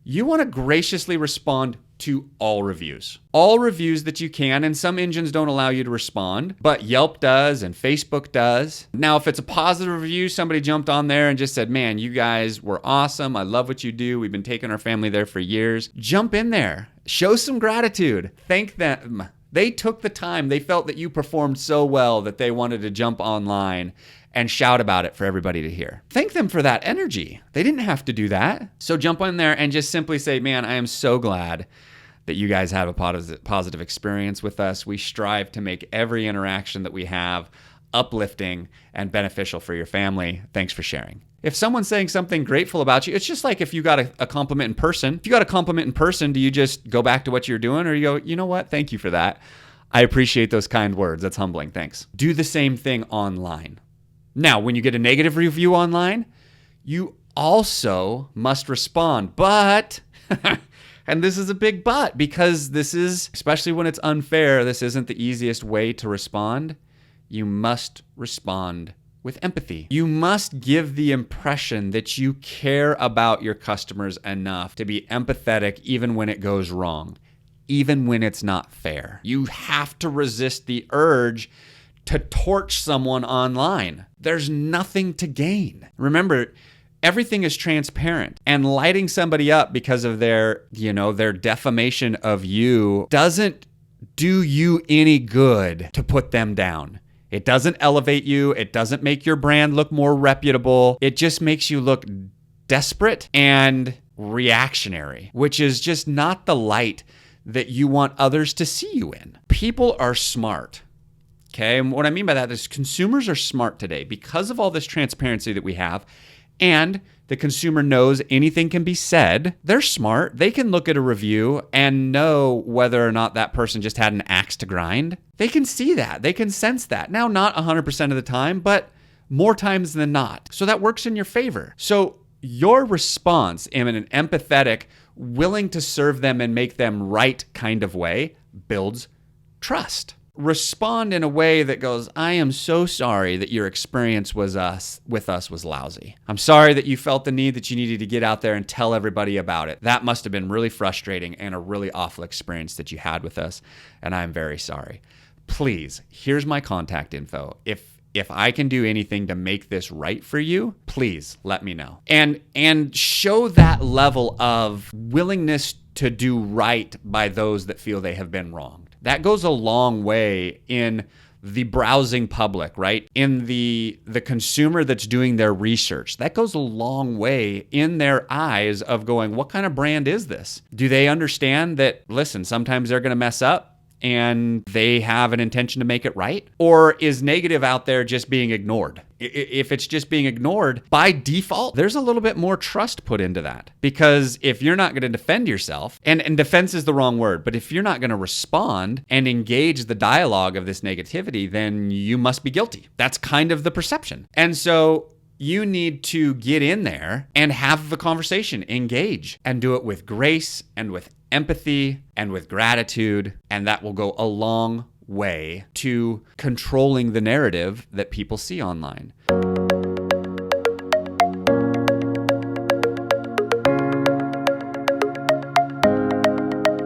You want to graciously respond to all reviews. All reviews that you can, and some engines don't allow you to respond, but Yelp does and Facebook does. Now, if it's a positive review, somebody jumped on there and just said, man, you guys were awesome. I love what you do. We've been taking our family there for years. Jump in there. Show some gratitude. Thank them. They took the time. They felt that you performed so well that they wanted to jump online and shout about it for everybody to hear. Thank them for that energy. They didn't have to do that. So jump in there and just simply say, man, I am so glad that you guys have a positive experience with us. We strive to make every interaction that we have uplifting and beneficial for your family. Thanks for sharing. If someone's saying something grateful about you, it's just like if you got a compliment in person. If you got a compliment in person, do you just go back to what you're doing, or you go, you know what? Thank you for that. I appreciate those kind words. That's humbling. Thanks. Do the same thing online. Now, when you get a negative review online, you also must respond. But, and this is a big but, because this is, especially when it's unfair, this isn't the easiest way to respond. You must respond with empathy. You must give the impression that you care about your customers enough to be empathetic even when it goes wrong, even when it's not fair. You have to resist the urge to torch someone online. There's nothing to gain. Remember, everything is transparent, and lighting somebody up because of their defamation of you doesn't do you any good to put them down. It doesn't elevate you. It doesn't make your brand look more reputable. It just makes you look desperate and reactionary, which is just not the light that you want others to see you in. People are smart. Okay, and what I mean by that is consumers are smart today because of all this transparency that we have, and the consumer knows anything can be said. They're smart. They can look at a review and know whether or not that person just had an axe to grind. They can see that. They can sense that. Now, not 100% of the time, but more times than not. So that works in your favor. So your response in an empathetic, willing to serve them and make them right kind of way builds trust. Respond in a way that goes, I am so sorry that your experience with us was lousy. I'm sorry that you felt the need that you needed to get out there and tell everybody about it. That must have been really frustrating and a really awful experience that you had with us, and I'm very sorry. Please, here's my contact info. If I can do anything to make this right for you, please let me know. And show that level of willingness to do right by those that feel they have been wronged. That goes a long way in the browsing public, right? In the consumer that's doing their research. That goes a long way in their eyes of going, what kind of brand is this? Do they understand that, listen, sometimes they're going to mess up and they have an intention to make it right? Or is negative out there just being ignored? If it's just being ignored, by default, there's a little bit more trust put into that. Because if you're not going to defend yourself, and defense is the wrong word, but if you're not going to respond and engage the dialogue of this negativity, then you must be guilty. That's kind of the perception. And so you need to get in there and have the conversation, engage, and do it with grace and with empathy and with gratitude, and that will go a long way to controlling the narrative that people see online.